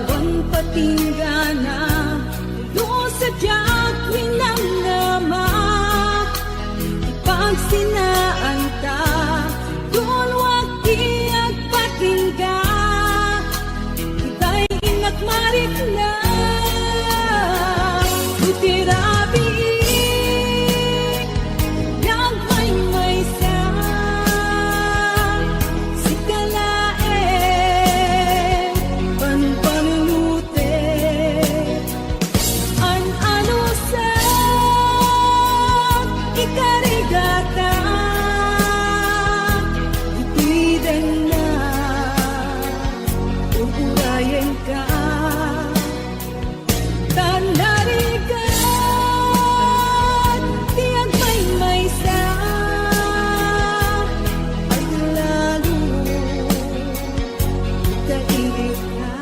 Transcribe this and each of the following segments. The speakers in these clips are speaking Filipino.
awan patinggana, lusadyak minamnama, ipagsinaan ta, dulwag tiyak patingga, ita'y inakmarit na, utirabi, nagmay-may sa, sikalae, panpanunute, an-ano sa, ikarigata, itidan na, ugurayan ka, tanarigat, tiyag may sa, ay lalo, kaibig ka.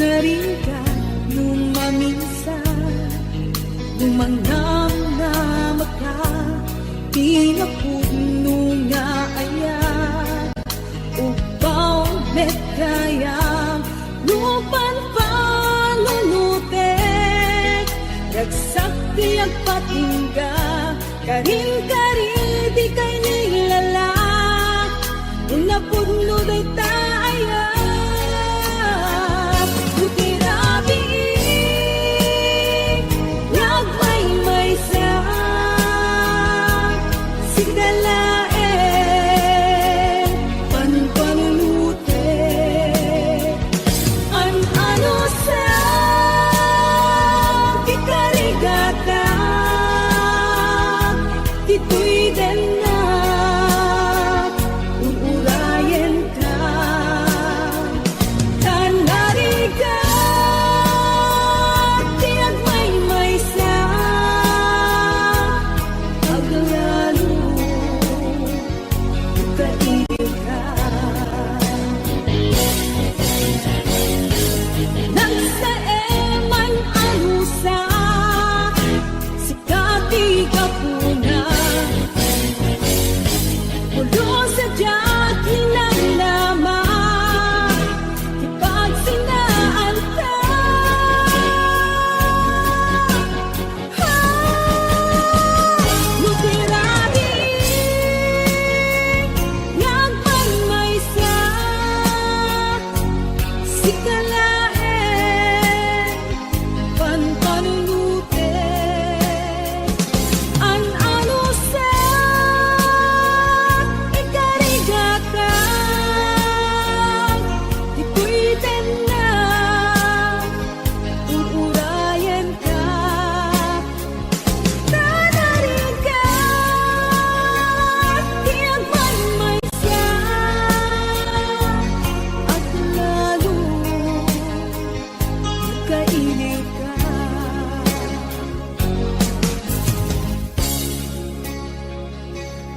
Narigat, lumaminsan, lumangnam na maka, pinapuno nga ayat, upaw met kayang lupan panunutek, dagsak tiyag patingga, karin-kari di kay nilala, unapudno day taayat, utirabi, nagmay-may sa, sikalae, panpanunute, an-ano sa, ikarigata, ito'y din na, uurayan ka, tanarigat, tiyag may sa, aglalo, kaibig ka. Nagsaeman anusa, sikati kapuna, mulo sa diyak hinanama, ipagsinaan ka. Lutirabi, nagmay sa, sikalae, panpanunute, an-ano sa, ikarigata, ito'y din na, uurayan ka, tanarigat, tiyag may sa, at lalo, kaibig ka.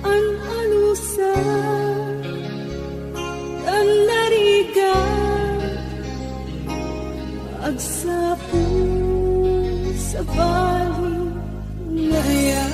An-ano sa, tanarigat, agsapo sa bali ngayon.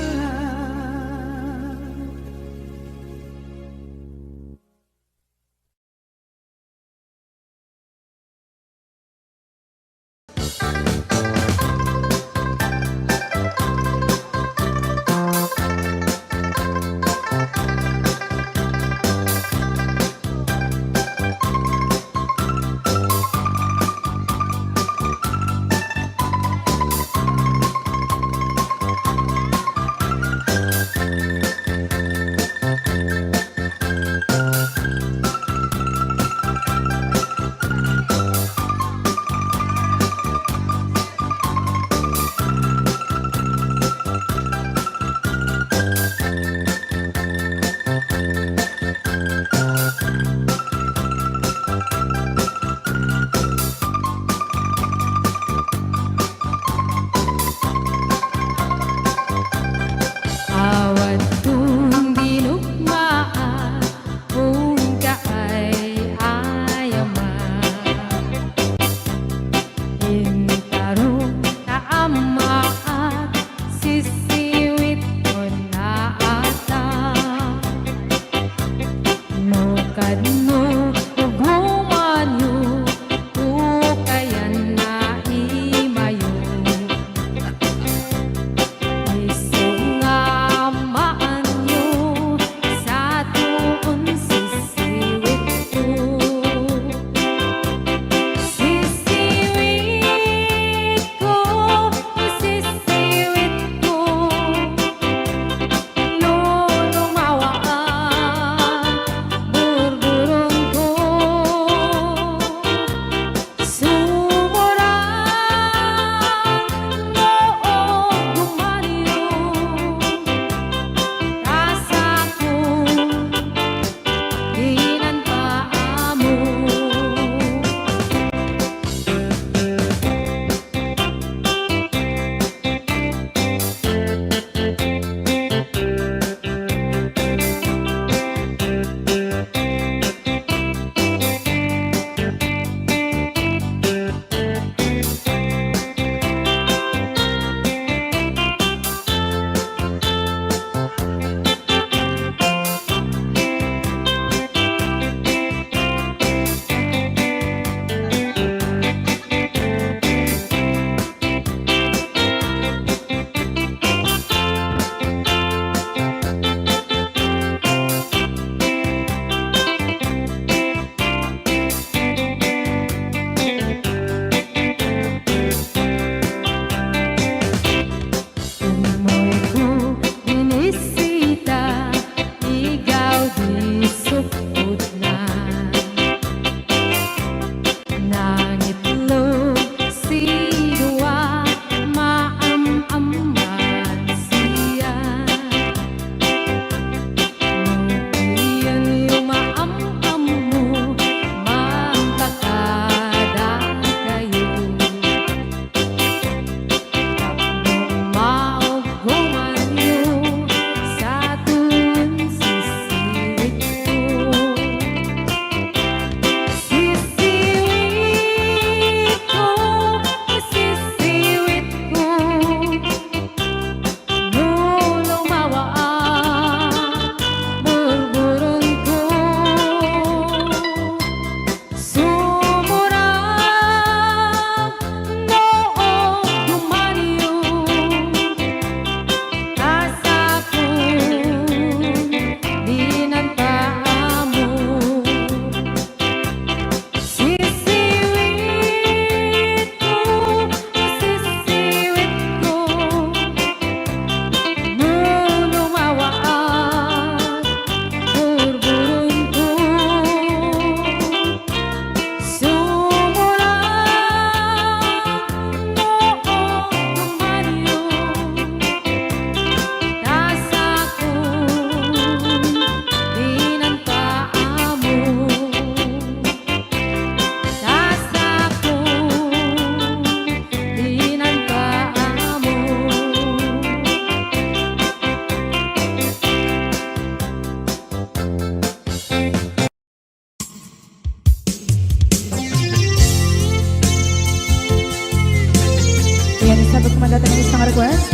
datang ng isang request.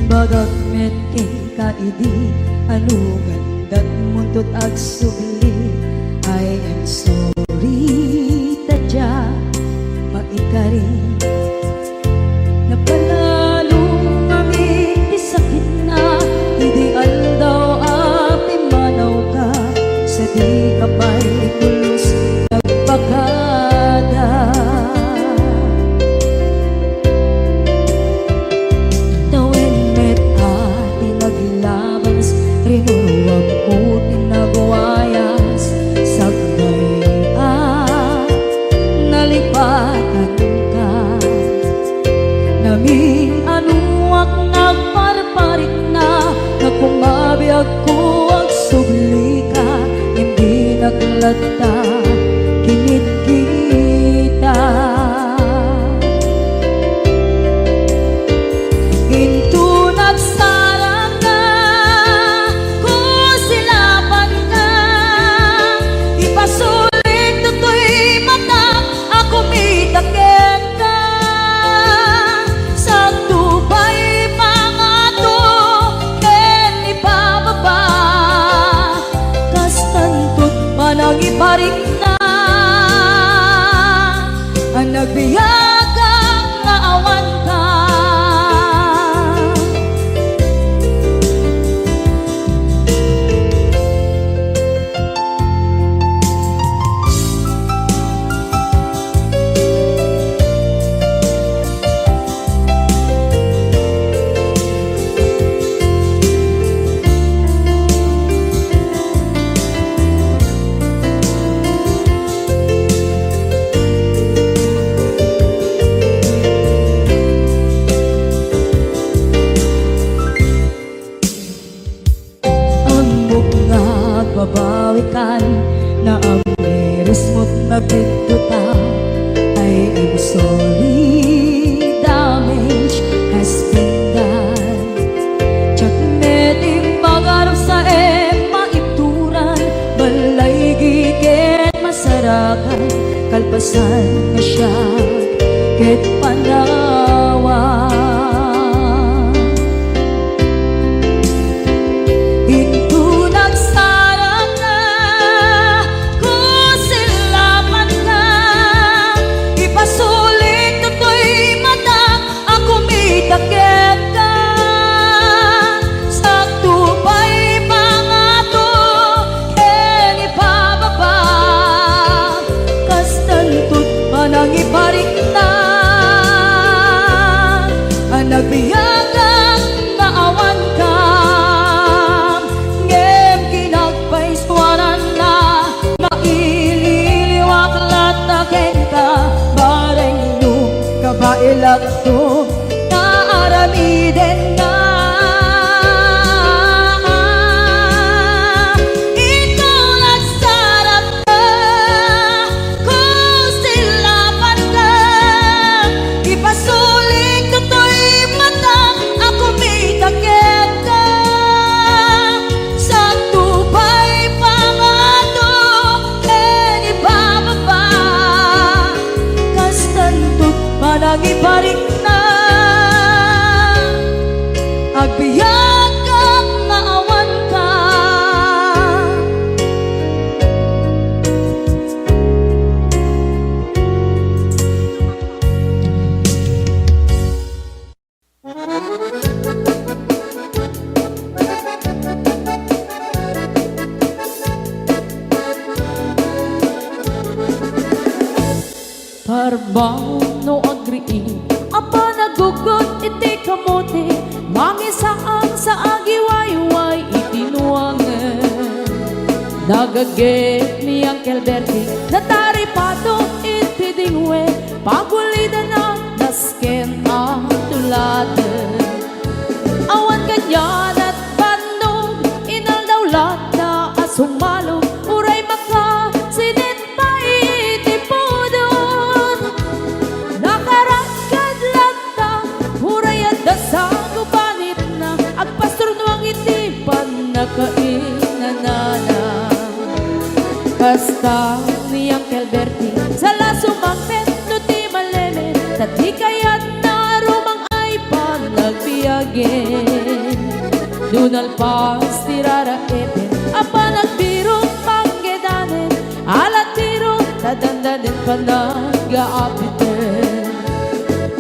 Bagat met kay kaidi anugan dat muntot ag subli. I am sorry tadya maikari napanalo kami isakit na ideal daw api manaw ka sa di kapay pulos nagpakada. Rinuruwag ko tinabuayas sagnay nalipatan ka naming anuak nagparparik na nagkumabiyag ko ang subli ka hindi naglata kinit kita into nagsarang na kusilapan ka ipasulit tutoy mata ako mitakit ka sa tubay pangato ken ipababa kastantot manang iparik na ang nagbiyagang nga awan ka. Babawikan na ang miris mo't nagpituta. I am sorry, damage has been done. Tsak meting magarap sa maituran balay gigen masarakan kalpasan na siya ket panawa. Iparik na ang nagbiyagang naawan ka ngem kinagpaiswanan na maililiwak lataken ka bareng nyo kabailag to naaramiden na iparik na agbiyak ang naawan ka. Parbang no agriin apa nagugot iti kamote mangisaan sa agiwayway itinuangan nagaget niyang kelberti nataripato iti dingwe pagulidan ang nasken ang tuladan awan Dunal pas tirara epin apa nagbiro panggedanen alat tiro tadandanen panag-aapiten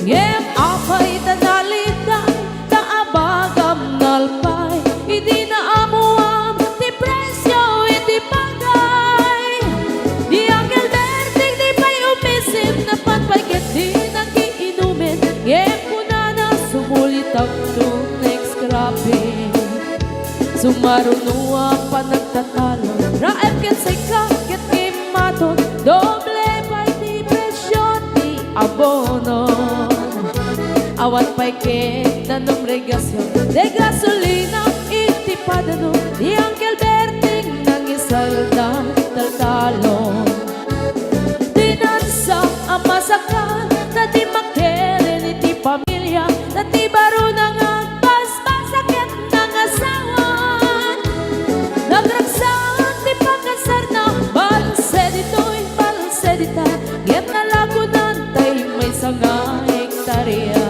ngem apay tanalitan taabagam nalpay hindi na amuam ti presyo iti pagay di Angel Berting di pay umisim na panpayket di nagiinumin ngem kunana sumulit ang next scrapping sumarunuang panagtatalo raep ket say kaket kimaton doble pay ti presyo ti abono awan pay ket nanom regasyon de gasolina iti padano di Angel Berting nang isaldan taltalon dinansa ang masakan na di makeren iti pamilya na di baro nang agpaspasaket ng asawan nagragsak di pagkasar na balse dito'y balse dita ngem nalagunan tay may sanga hektarya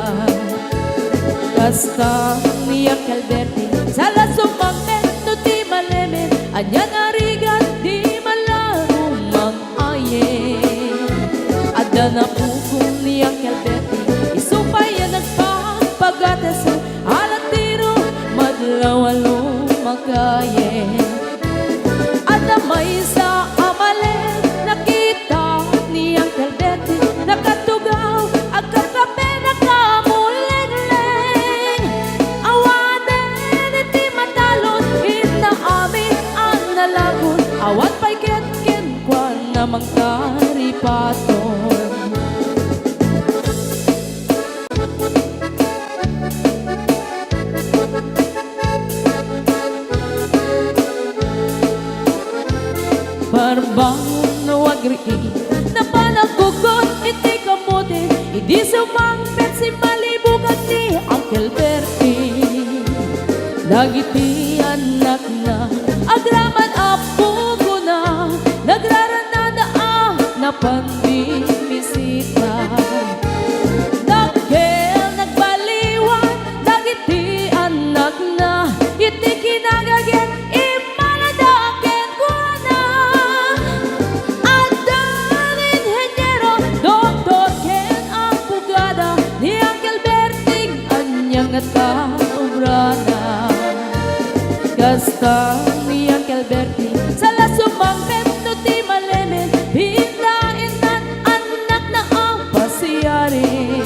kasta ni Angel Berting sala sumangmet no ti malemen anya narigat di malarong mang-ayen adda na pukong ni Angel Berting isupay yan nagpapagatesan alat tiro madlawalo magayen adda may sa amalen nakita ni Angel Berting nakatugaw agkakape nakamuleng-leng awanen iti matalon inaamin ang nalagon awan pay ket-ken kwan namang karipaton Barbangon no agriin na panagugot iti kamote hindi sumangpet si malibugan ni Angel Berting dagiti anak na agraman apo ko na nagraranada na panbimisita dagkel nagbaliwan dagiti anak na iti kinagagen imaladaken ko na adan inhenyero doktor ken abogada ni Angel Berting anyang kaubrana kasta ni Angel Berting sala sumangpet no ti malemen hindain nan anak na ang pasiyari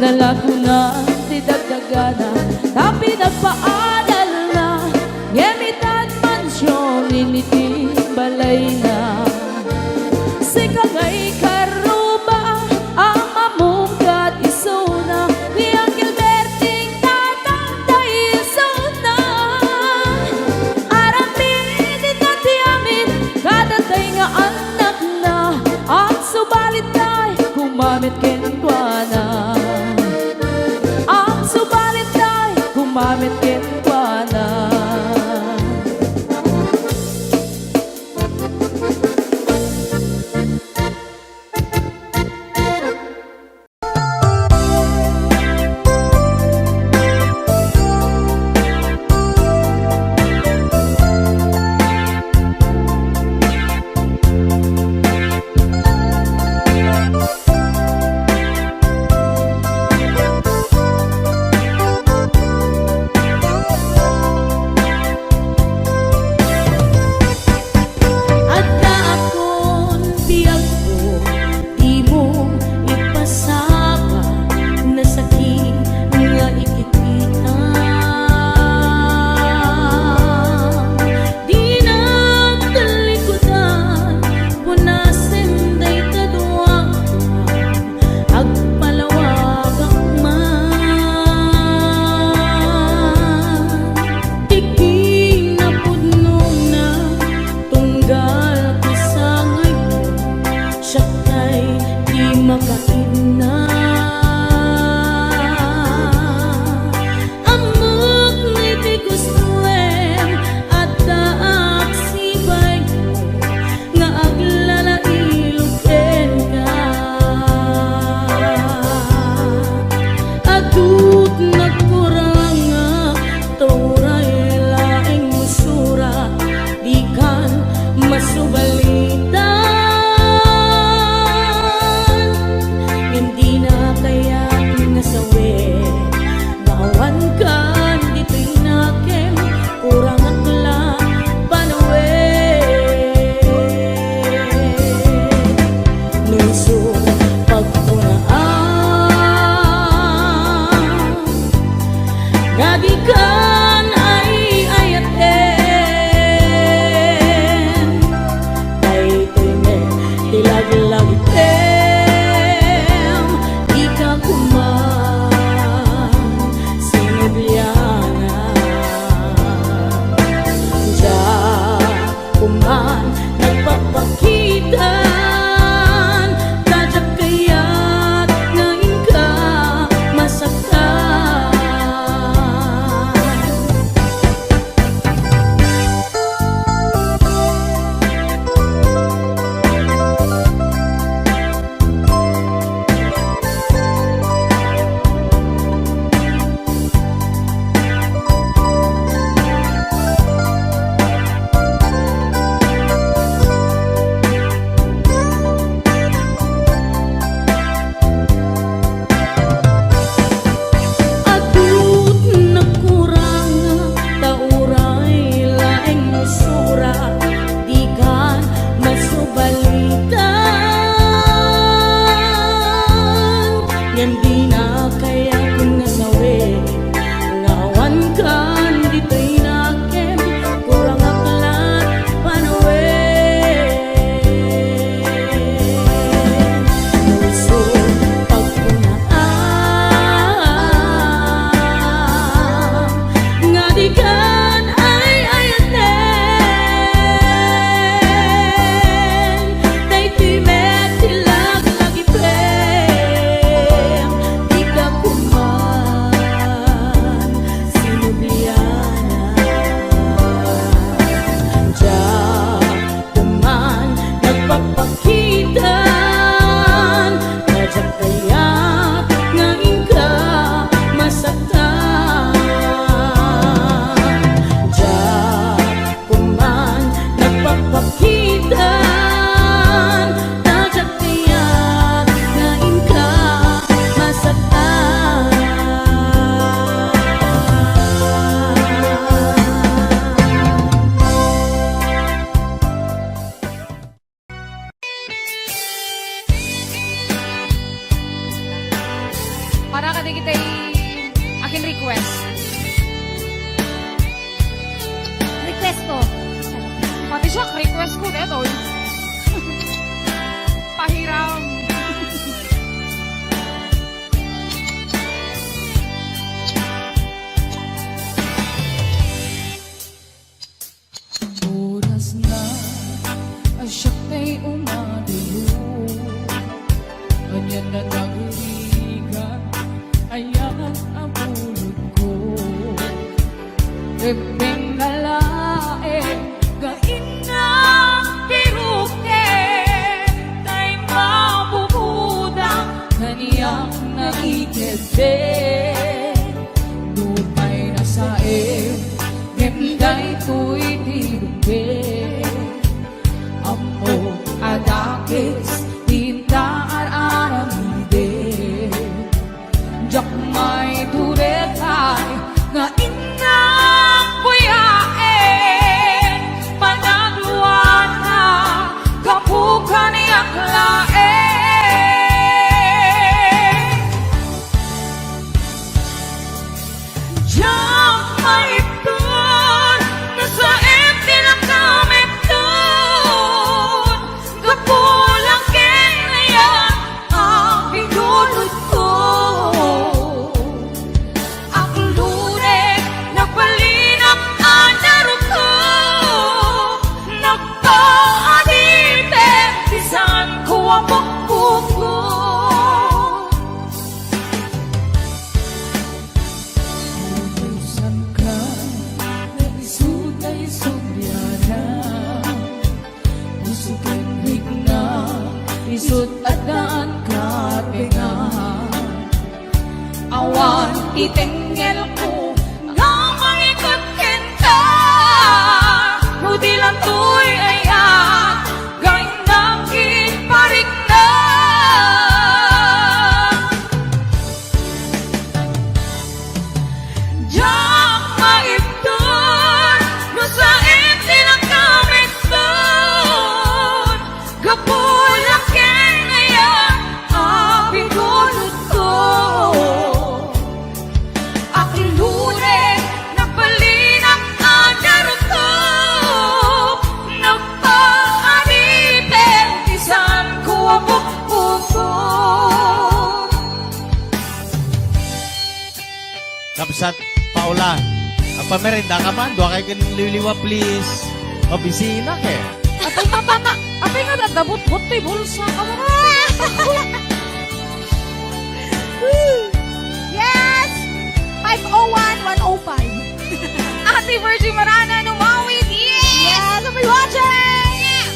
nalagunan ti dagdagana tapi nagpaadal na ngemitan mansyon initi balay na si kagay karuba ang mamungkat isuna ni Angel Berting tatangday isuna aramin iti amin kadatay nga anak na at subalit tay kumamit ken kuana ang subalit tay kumamit ken kuana Nagkurang nga pwede kita akin request. Request ko. Pati siya, request ko dito. Pahiram. Oras na siya kay umadiyo. Ganyan na naghihigan, ayan ang bulog ko. Iping nalae, gain na piruke, tay mabubudang kaniyang nakikete. Lupay na sae, Himday ko'y tirumbe. Amo adakis, tinta aramide. Jak may turetay, nga inang buyain. Panagluan na, kapukan niyak lain. Jak may ipon, nasa empty lang kami doon. Kapulang kinayan ang pinulot ko. Ang lunes, nagpalinang anaro ko. Nagpaadite, bisan ko ang pagkuko. Ubusan ka, naisutay subyana. Usukin higna, isut at daan kapinga. Awan itingel ko, nga mangikot kenta. Rudi lang to'y ayan, gain ng kiparik na. Jak maipton, nusain silang kami doon. Gapulang kinayan, ang pinulot ko. Aking lunes, nagpalinang anaro ko. Nagpaanipin, isan ko ang bukbuko. Kapsat, Paula, ang pamerenda ka man, doa kay ganun liliwa, please. Mabisina ke. Apay mapana, apay nga dadabot-bot to'y bulsa ka mo. Yes! 501-105. Ate Virgie Marana, numawit, yes! Yes, I'll be watching!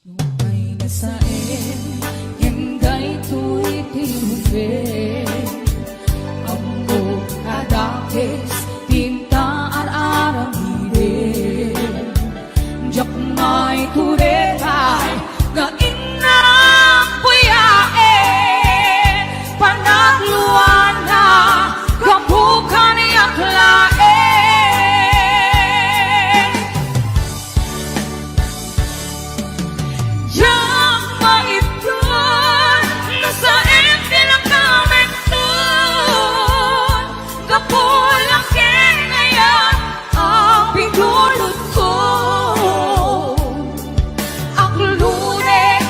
Lupay na sain, himday to'y tirumbe. Amo adakis, tinta aramide. Jak may turetay, nga inang buyain. Panagluan na, kapukan niyak lain. Jak maipon, nasa empty lang kami doon. Kapulang kinayan, ang pinulot ko. Ang lunes,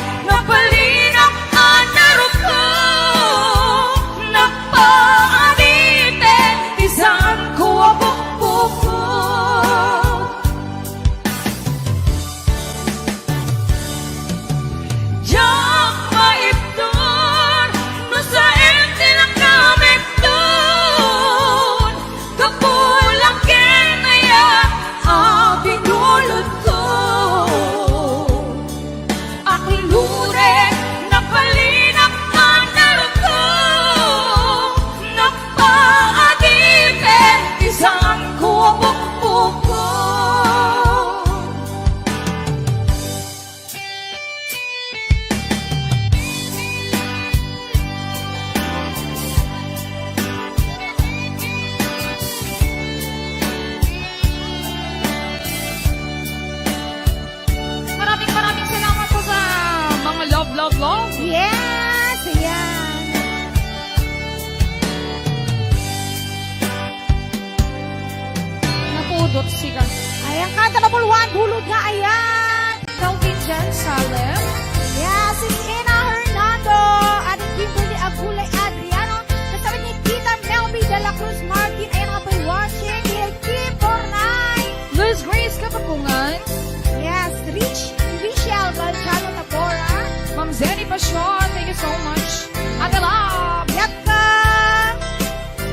Sikat. Ay, ang kanta number 1, bulod nga ayan. Calvin Jan Salem. Yes, it's Ina Hernando. At Kimberly Agulay Adriano. Kasama ni Tita Melby de la Cruz Martin. Ayan nga po'y watching. Ni Kim Bornay. Liz Grace Kapapungan. Yes, Richelle Balchano Tabora. Ma'am Zenny Passion. Thank you so much. Agalab. Yatka.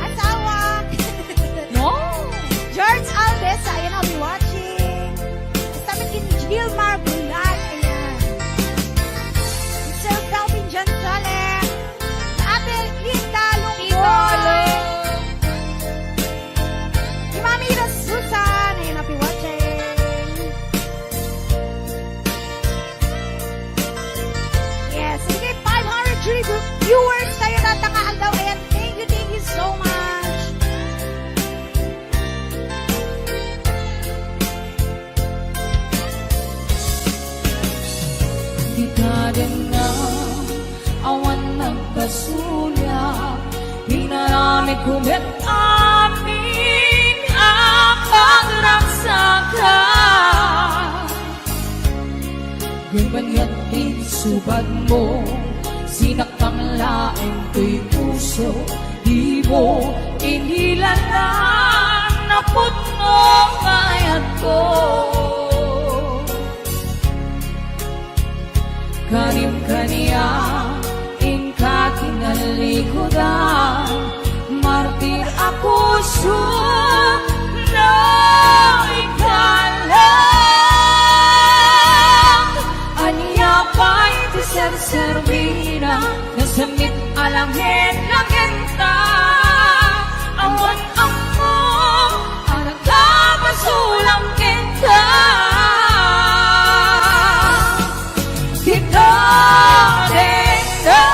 Asawa. No. George Alves. Ayan I'll be watching. Kasama ni Gilmar Bulat. Ayan. Sir Calvin John Salem. Ate Linda Lungboy. Si Mami Susan. Ayan I'll be watching. Yes, sige, 500 viewers tayo natangaan daw. Ayan, thank you so much. Di ka rin na awan ng pasulya. Pinarami kumit amin ang pagragsaka. Ganyan din subad mo, sinakang laing ko'y puso. Di mo inilalang na puno kayat ko. Kanim-kaniya, inka kinalikodan. Martir ako na ikalang. Anya pa'y tiser-servina, nasamit alangin lang enta. Awan ako, anak kapasulang kita. Kita din na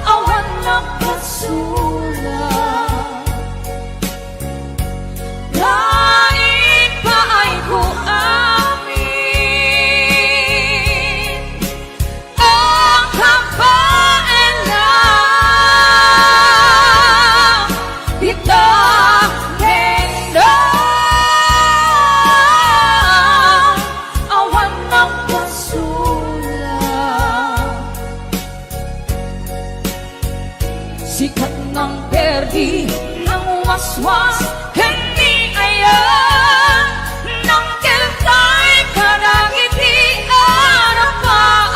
awan ng pasulang. Kahit pa ay ko amin ang kabaen lang. Kita din na awan ng pasulang. Sikat ng perdi ng waswas, hindi ayan ng keltay karangitian ang paan.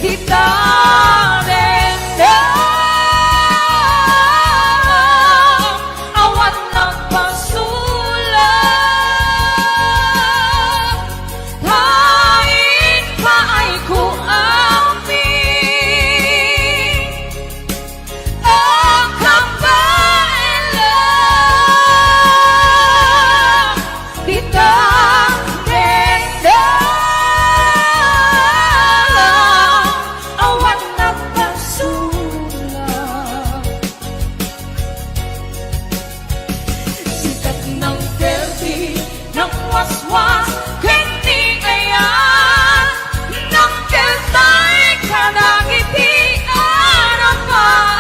Kita rin na awan ng pasulang. Kahit pa ay ko amin ang kabaen lang. Kita rin na awan ng pasulang. Sikat ng perdi ng waswas, hindi ayan ng keltay kanangitian ang paan.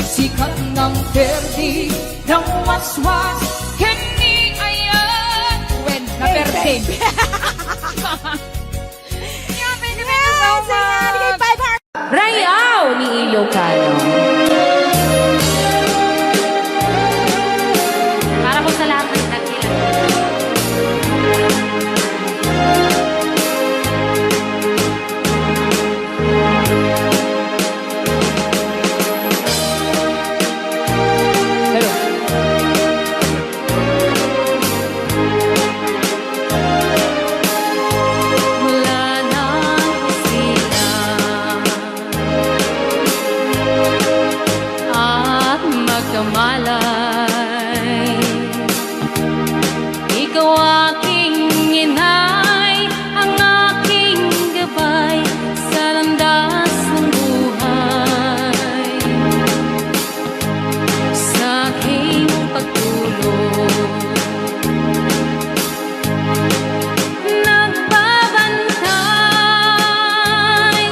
Sikat ng perdi ng waswas, hindi ayan when na perdi. Yeah, thank you so much. Rayaw ni Ilocano. Para po sa lahat ng nagkilala. Mula nang sila at magkamalay, ikaw aking inay, ang aking gabay sa landas ng buhay. Sa aking pagtulog, nagbabantay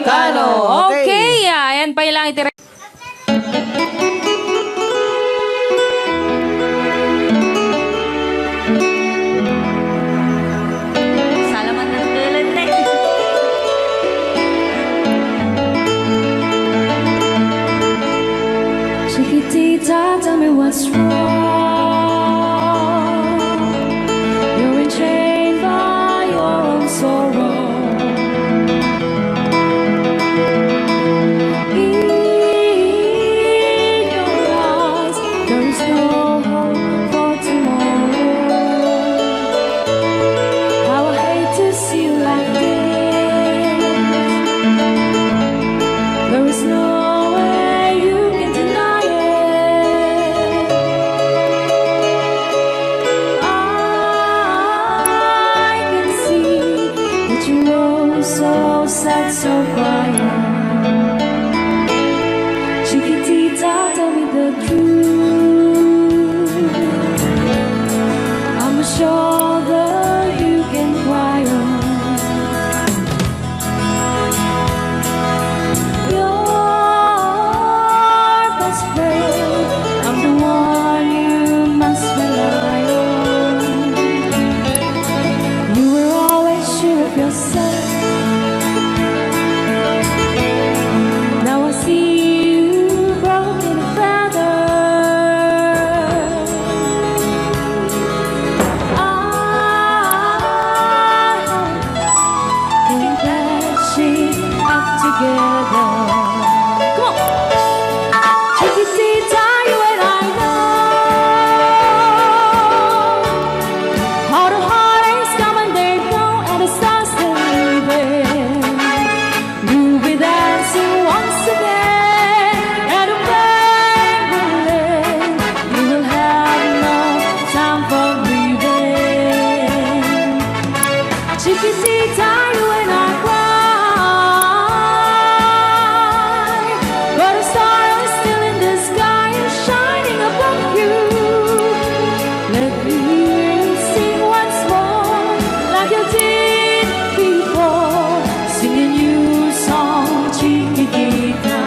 Ilocano. Okay, ayan pa ilang itira. Salamat ng tulad na Chiquitita, tell me what's wrong. You're enchained by your own sorrow. In your eyes, there is no hope for tomorrow. How I hate to see you like this. There is no way you can deny it. I can see that you're so sad, so quiet. Chiquitita, tell me the truth. I'm a shoulder you can cry on. Your best friend, I'm the one you must rely on. You were always sure of yourself. Now I see you broken and feathered. I can patch it up together. Come on, Chiquitita, you and I know how the heartaches come and they go, and the stars still leaving. You'll be dancing once again, and the pain will end. You will have no time for grieving. Chiquitita, you and I cry, but a star is still in the sky and shining above you. Let me hear you sing once more, like you did before, sing a new song, Chiquitita.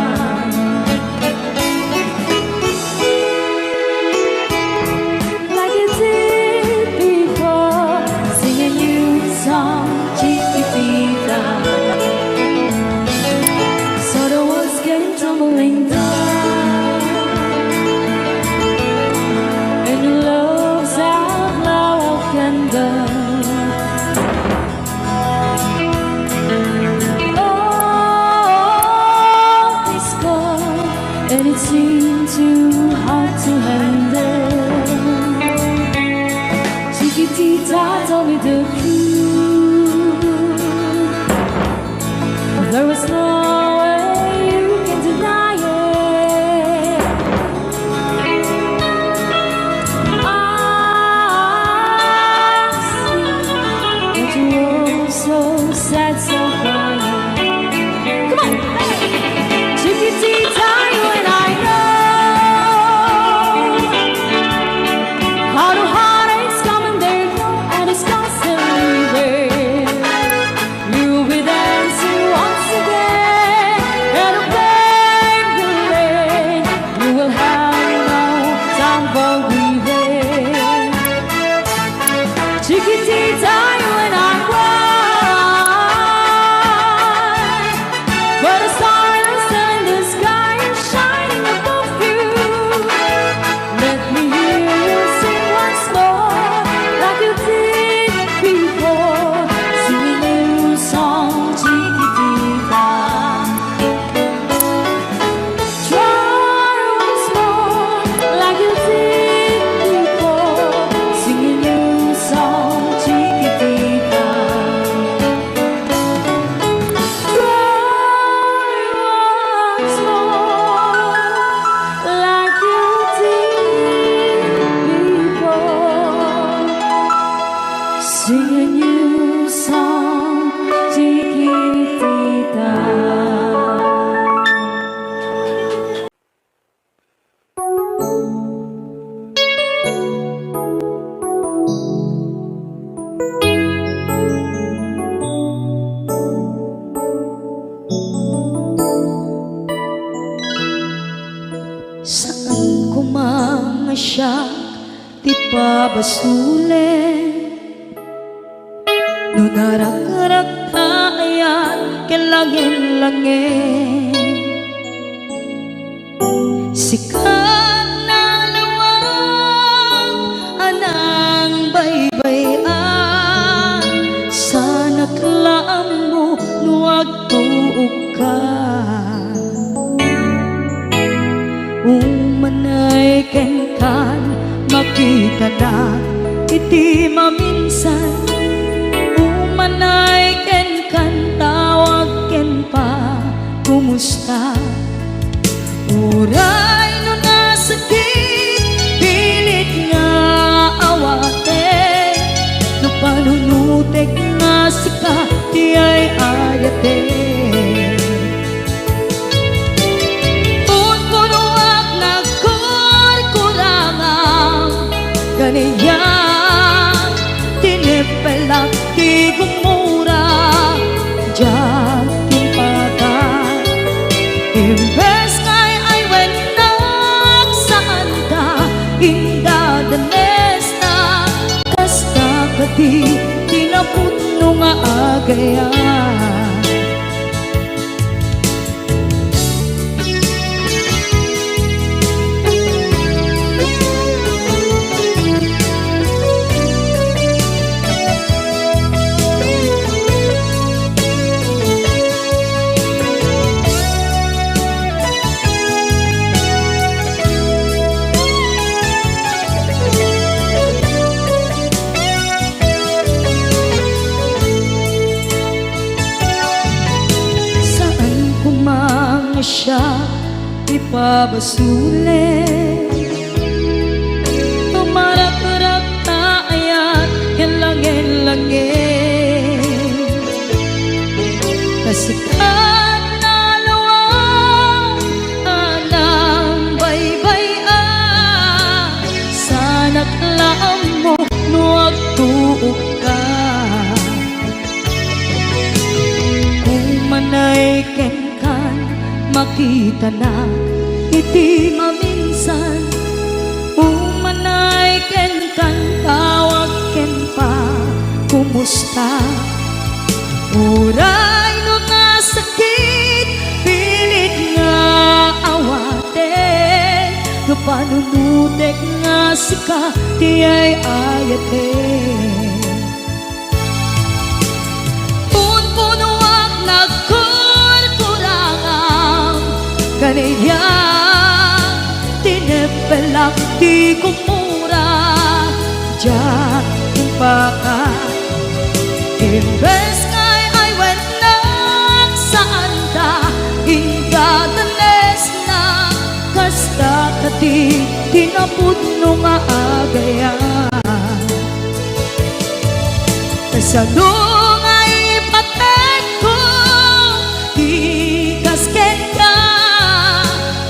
Like you did before, sing a new song, Chiquitita. So the world's getting tumbling down, and your love's out now and done. Oh, it's gone, and it seemed too hard to handle. Chiquitita, tell me the truth. There is no way you can deny it. I see that you're so sad, so quiet. Come on, Chiquitita, you and I know how the heartaches come and they go, and the stars still leaving. You'll be dancing once again, and the pain will end. You will have no time for grieving. Chiquitita, you and I cry, but a star is still in the sky and shining above you. Let me hear you sing once more, like you did before, sing a new song, Chiquitita. Try once more, like you did before, sing a new song, Chiquitita. Try once more, like you did before, sing a new song, Chiquitita. ipabasulit. No narak-arak tayan kilangin-langin, sikat na lawag anang baybayan. Sana klaam mo nuwag tuog ka, umanay ken kan makita na iti maminsan. Umanay ken kan tawag ken pa kumusta. Uray no nasakit pilit nga awate, no panunutek nga sika di ay ayate. Unpunuak nagkurkurangang ganiyang tinipelak di gumura diyan timpagan. Imbes ngay ay wenak saan ka indadanes na kasta kati tinaputno nga agayan. Siya ipabasulit, tumarak-rak tayan kilangin-langin, kasikat na lawag anang baybayan. Sana klaam mo nuwag tuog ka, umanay ken makita na iti maminsan. Umanay ken kan tawag ken pa kumusta. Uray no nasakit pilit nga awate, no panunutek nga sika di ay ayate. Punpunuak kaniya tinepelak di kumura diyan timpaka. Imbes ngay ay wenak saan ta indadanes na kasta kati tinaputno nga agayan. Kasano nga ipatid ko di kasken ka,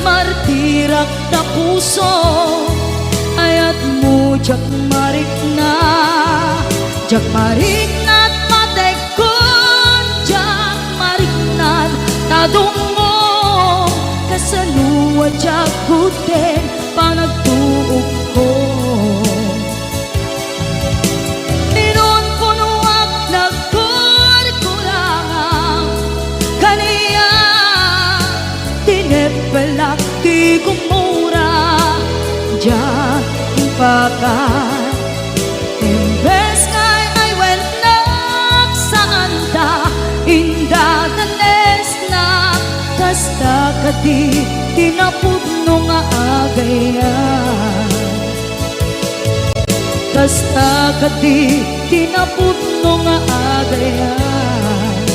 martirak na puso ayat mo jak marik na at matekon jak marik na tadong mo. Kasanuwa jak kuten panagtuog ko, ninon punuak nagkurkurangang kaniya tinepelak di kumura diyan timpakan. Imbes ngay ay wenak saan ta indadanes na kasta kati tinaputno nga agayan. Kasta kati tinaputno nga agayan.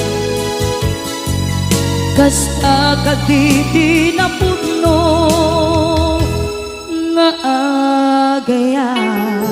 Kasta kati tinaputno nga agayan.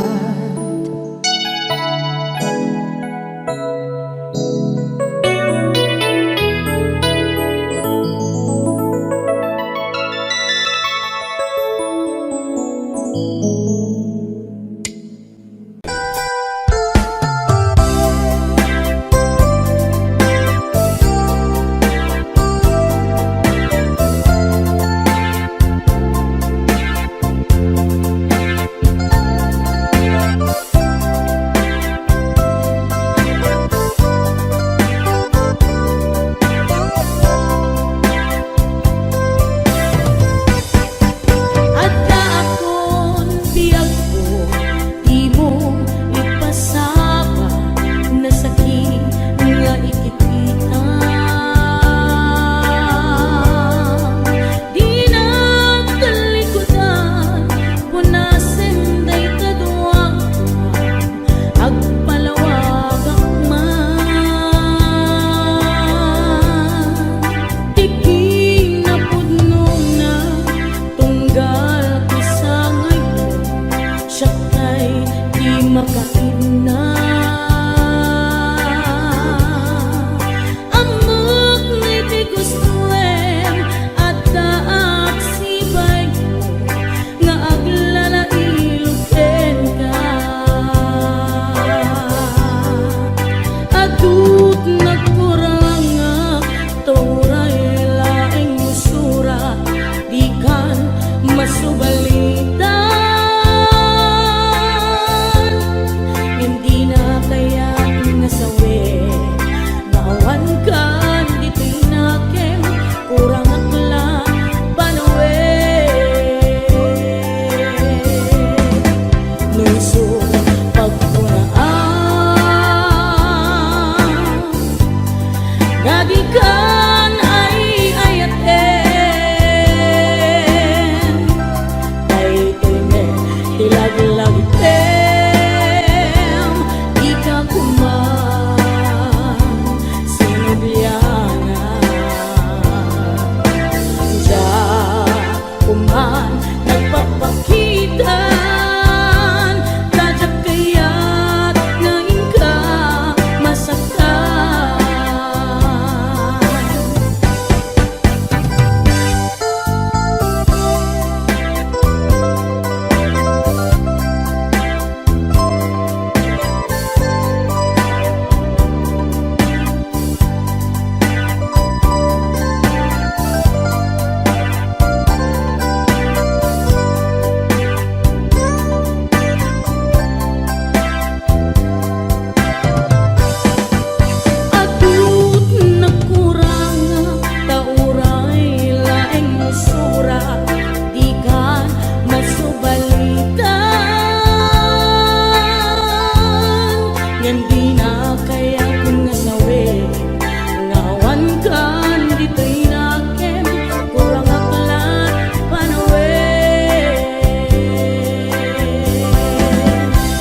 makaina. Amok ngay ti gustuem at taak sibay mo nga aglalailuken ka. Adut nagkurang nga turay laing musura di kan masubalitan. Hindi na kaya nasawi maawan kan di tinakem kurang akla panawe. Nuso pagpunaan gadikan ay ayaten ay ime ilaglagitem di ka kuman sinubyana ja kuman nagpapakitan tajak kaya't ngayon ka masaktan. Adut nagkurang tauray laing musura di kan masubalitan. Yan di na kaya kung nasawi ngawan kan di tinakem kurang aklat panawe.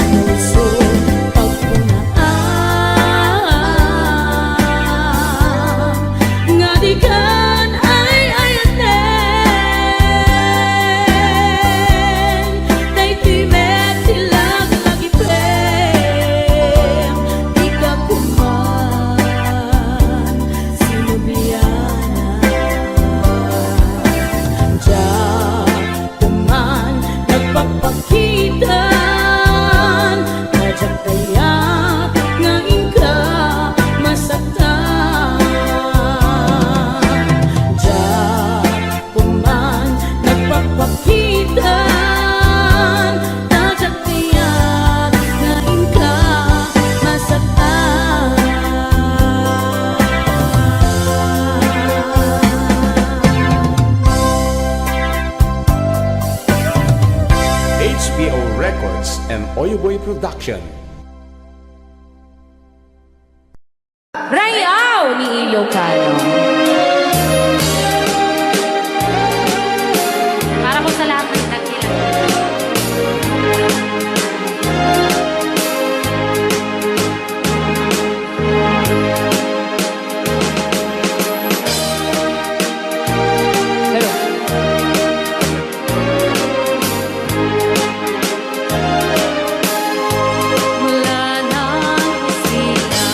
Nuso pagpunaan nga di kan ay ayaten day timet tilag lagi prem di ka kuman sinubyana ja kuman nagpapakitan tajak kaya't ngayon ka masaktan. Ja kuman nagpapakitan tajak kaya't ngayon ka masaktan. HBO Records and Oyoboy Production. Rayaw ni Ilocano. Para po sa lahat ng nagkilang. Pero mula nang sila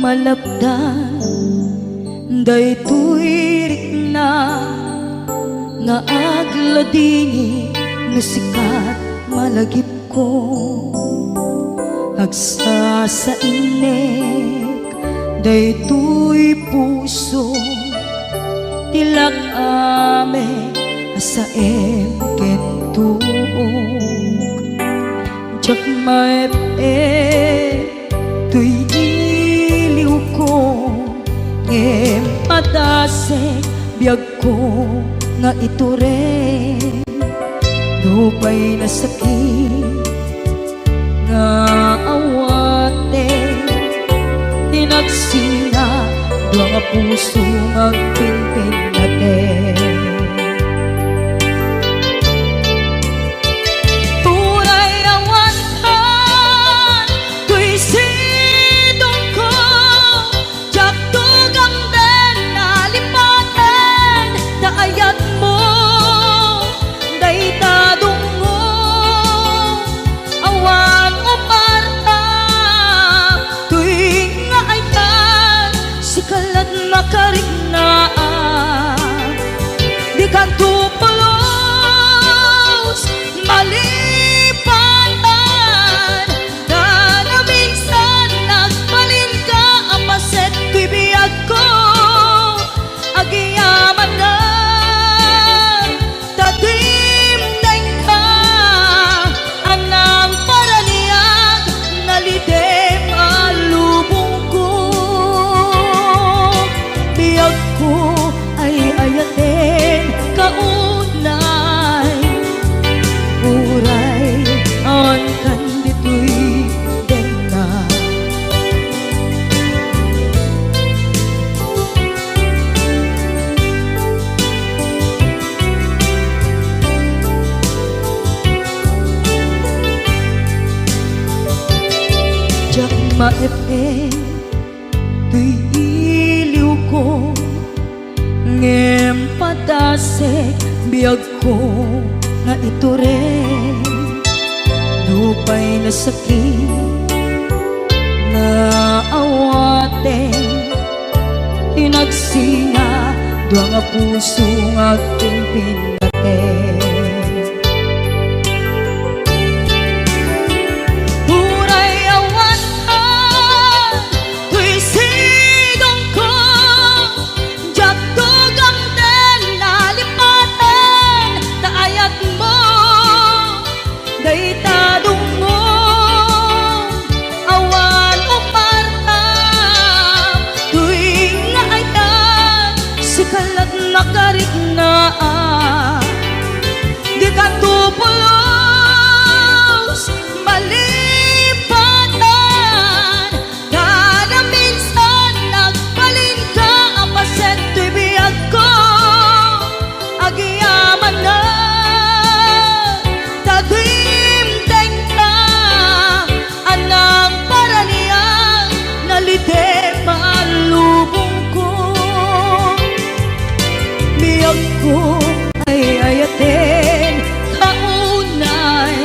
malabdan daytoy rikna nga agladingi no sikat malagip ko agsa sa inek daytoy puso tilak ame asaem kentuog jak maep tuy iliw ko ngem padase biyag ko nga iture dupay na sakit nga awate tinagsinga dua nga puso magpinpin natin turay awantan tuy sidong ko jak tugang den nalipaten daayat mo daytadong mo awan umarta tuwing nga ay tan sikalat makarignaan di ka tupulos malipatan na na minsan nagbalin ka apaset tibiyag ko agiyaman na tatimdeng ka anang paraniyag nalidem alubong ko biyag ko ay ayaten kaunay uray on kan ditoy denga jak maepe tuy iliw ko ngem padase biyag ko nga iture dupay na sakit na awate hinagsinga dua nga puso nga pinpinaten turay awantan tuy sidong ko jak tugang den nalipaten daayat mo daytadong mo awan umarta tuwing nga ay tan sikalat makarignaan di ka tupulos malipatan kada minsan nagbalin ka apaset tuy biyag ko agiyaman na tagimteng ka anang paraniyang nalidem alubong ko biyag ko ay ayaten kaunay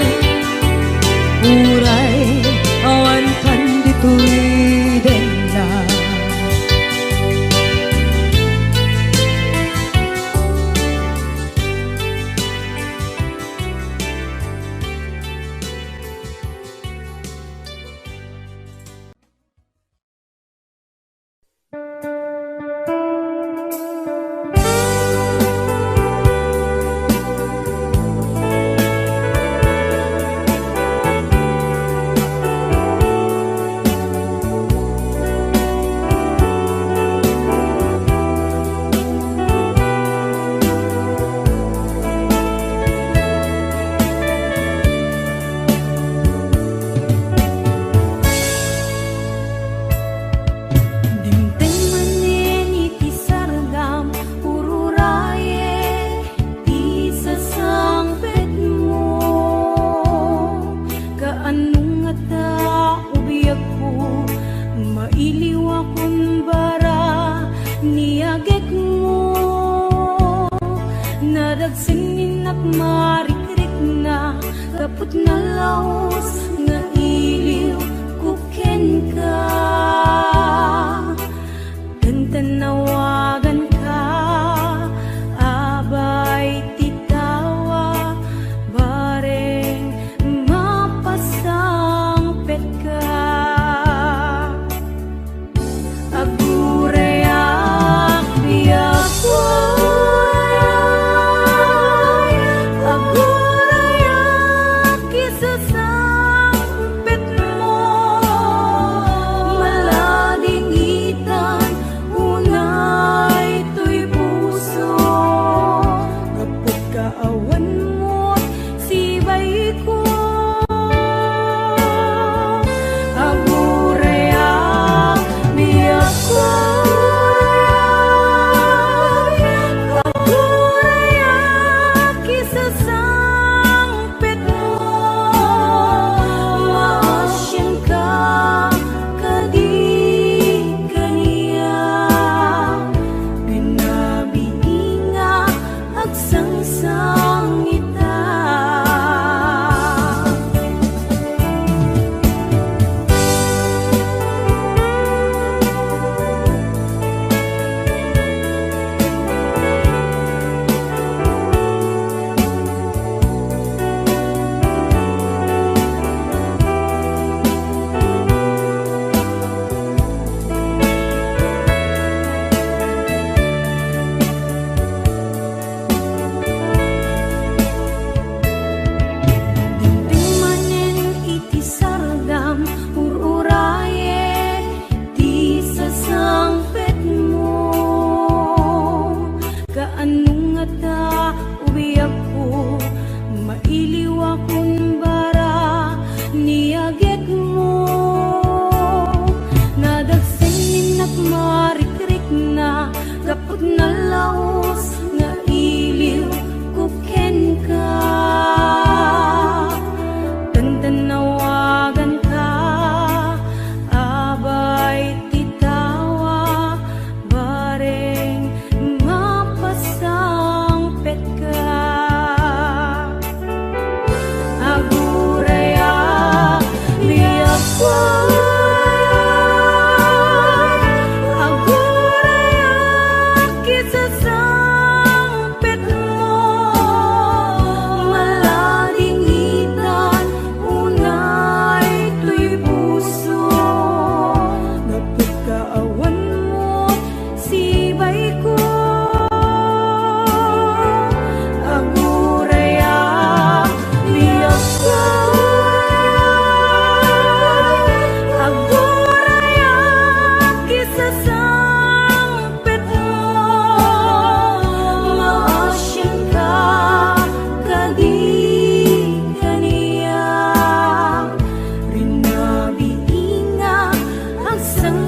uray awan kan ditoy denna Dimteng manen iti sargam ururaye ti sasangpet mo kaanong nga ta ubiyag ko mailiw akong bara niyagek mo nadagsin at marikrik na kaput na laos nga iliw kuken ka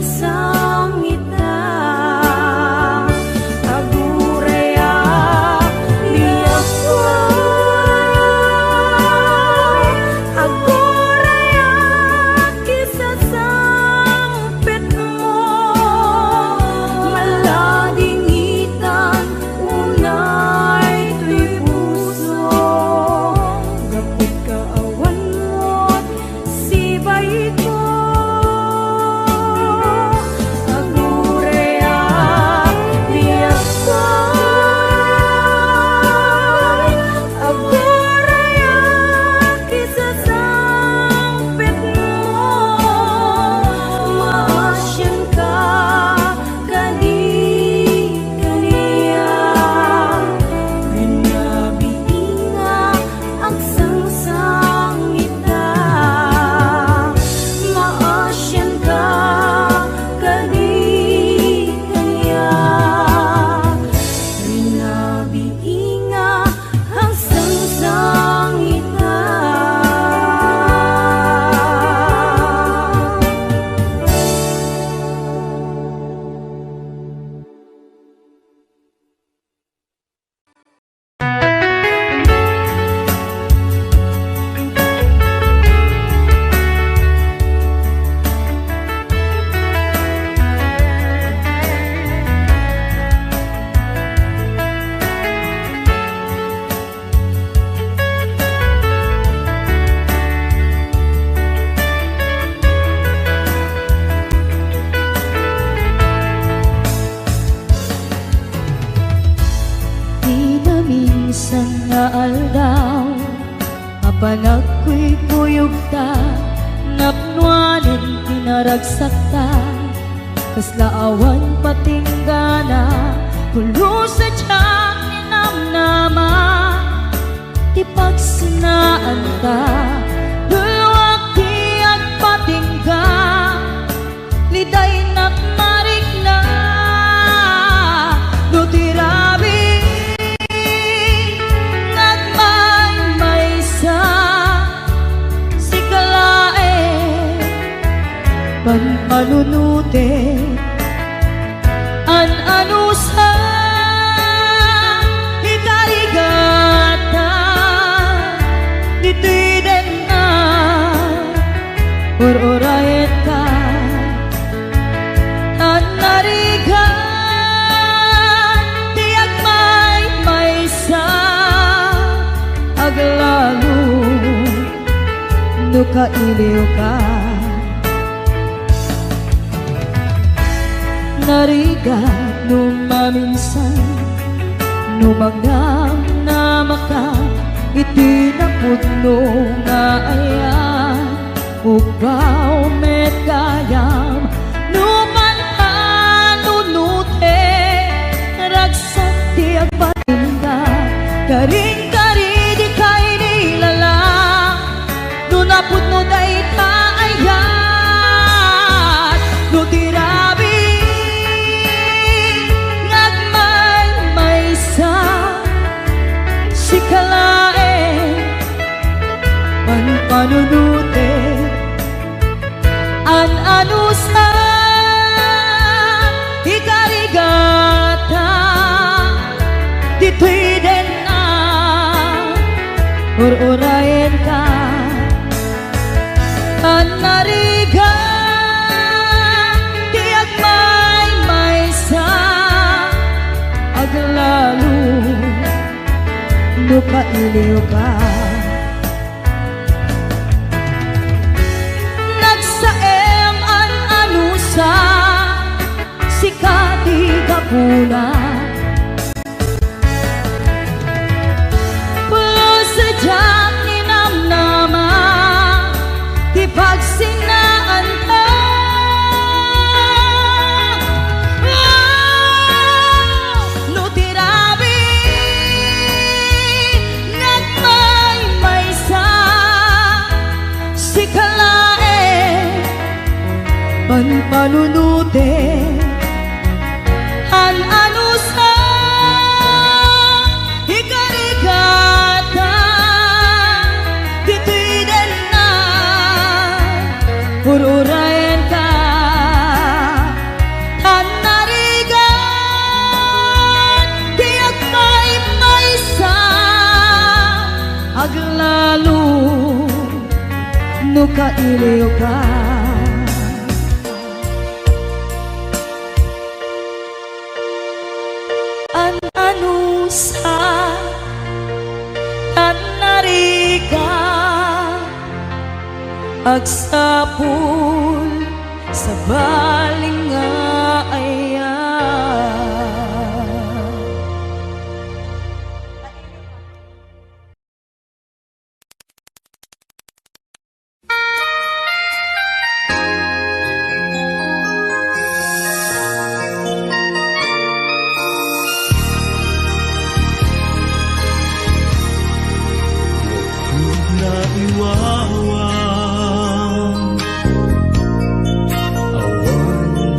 sangsangita aguraya biyakwa aguraya kisah sampit mo maladingitan unay tuy puso gapit kaawan mo't sibay ko aguraya biyakwa aguraya kisah sampit mo maasyan ka kadi kaniya ganabiinga ang sangsangita maasyan ka kadi kaniya ganabiinga ang sangsangita. Di na minsan nga aldaw apan ako'y puyog ta napnuanin pinaragsak ta kasla awan patinggana pulo sa tiyak ninamnama ti pagsinaan ta dulwak ti agpatingga liday nakmarik na no tirabi nagmaymaysa si kalae panpanunute an anusa ikarigata dito'y den na or-orayan ka at narigan tiyak may-maysa aglalo no kailiw ka narigan no maminsan no magnam na maka itinapudno nga ayan ubaw met kayam numan anunute ragsak ti agpatinda karing-kari di kay nilala nunapudno day kaayat no tirabi nagmaymaysa si kalae panpanunute an anusa ikarigata dito'y den na or-orayan ka an narigan tiyak may-maysa aglalo no kailiw ka nagsaem an anusa si katigapuna pulo sa diyang ninamnama di pagsinaan ka no tirabi nagmaymaysa si kalae panpanunute an anusa ikarigata dito'y den na or-orayan ka agsapul sa baling nga aya. Na iwawa awan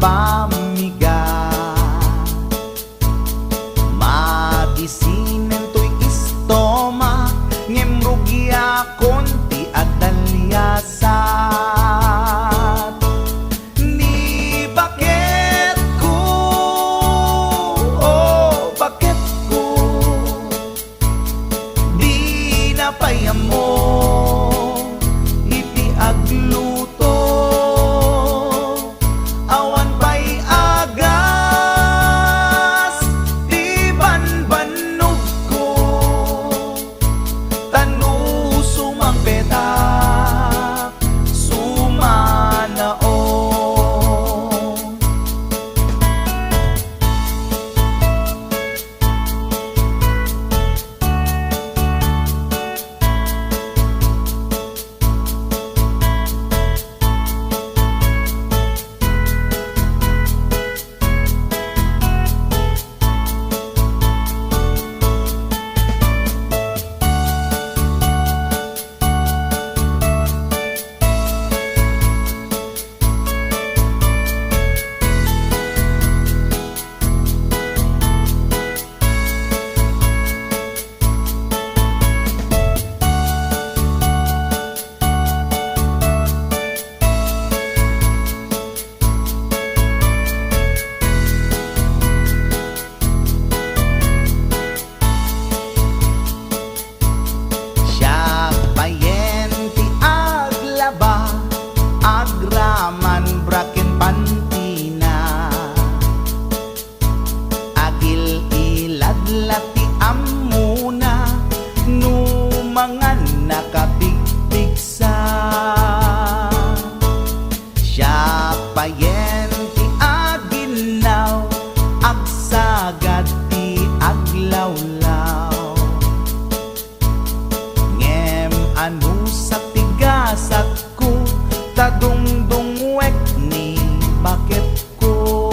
pamigat. Madisinen to'y istoma, ngem rugya konti at dalyasat. Ni bakit ko, oh bakit ko, di napayamo iti agluto. Awan pa'y agas, di banbanog ko, tanu sumang petak, sumanao. Siya payen ti aglaba, agraman braken pantina, agil iladlat ti amuna, numangan nakapigpigsa. Siya payen ti aginaw, agsagad ti aglawlaw. Ngem anu sa tigasat ko, tadungdungwek ni bakit ko.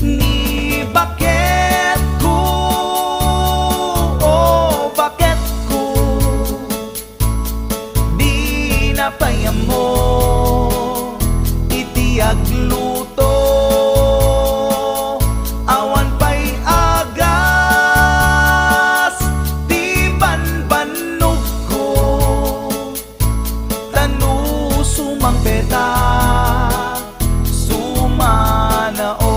Ni bakit ko, oh bakit ko, di napayamo iti agluto. Awan pa'y agas, di banbanog ko, tanu sumang petak, sumanao.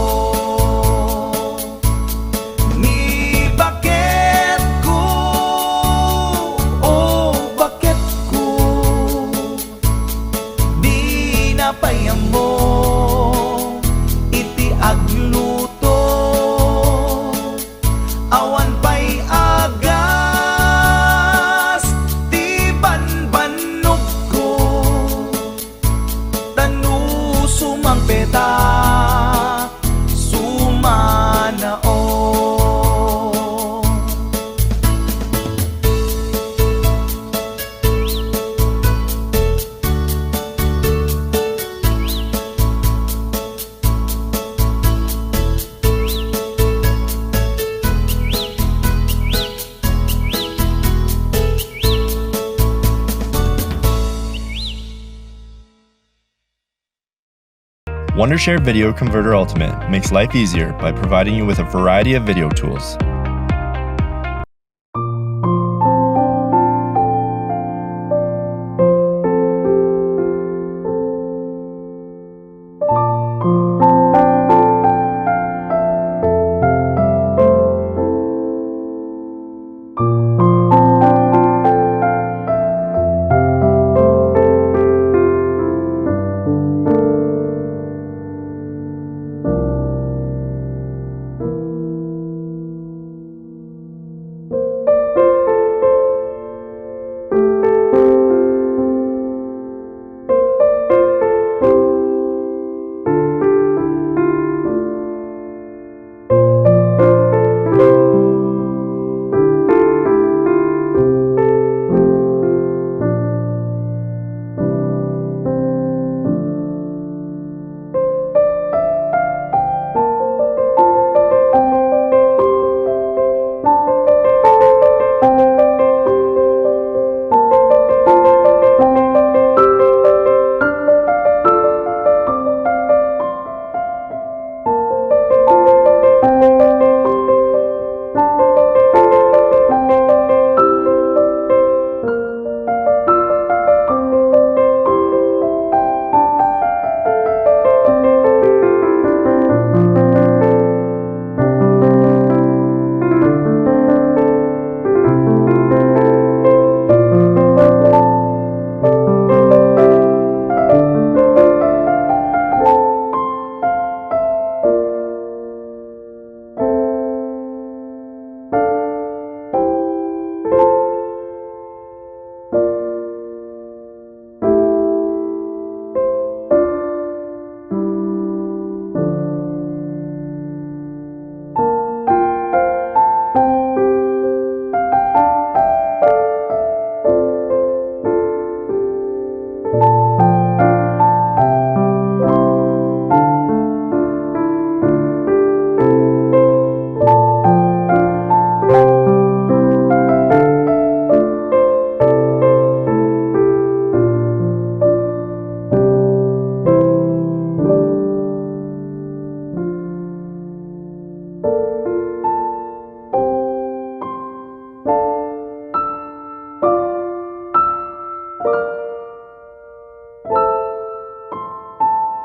Ni bakit ko, oh bakit ko, di napayamo iti agluto. Awan pa'y agas, di banbanog ko, tanu sumang petak, sumanao. Wondershare Video Converter Ultimate makes life easier by providing you with a variety of video tools.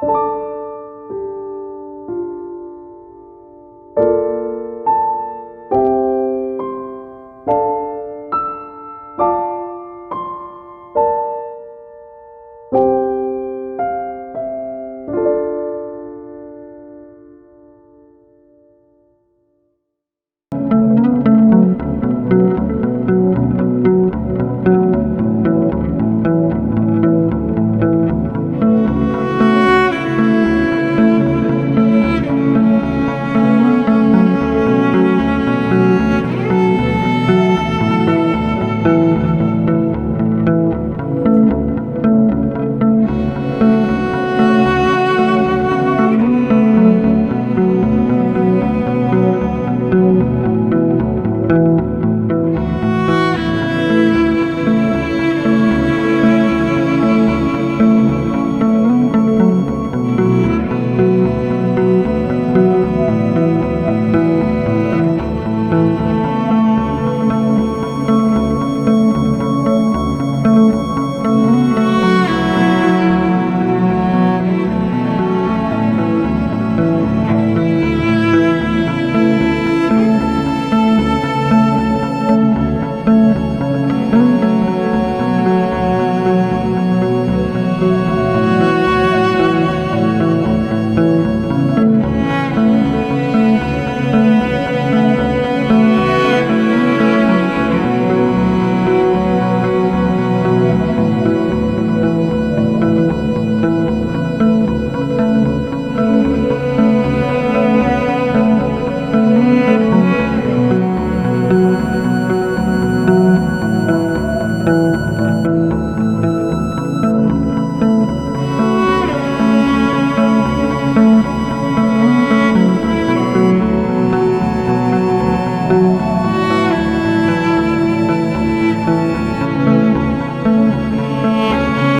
Thank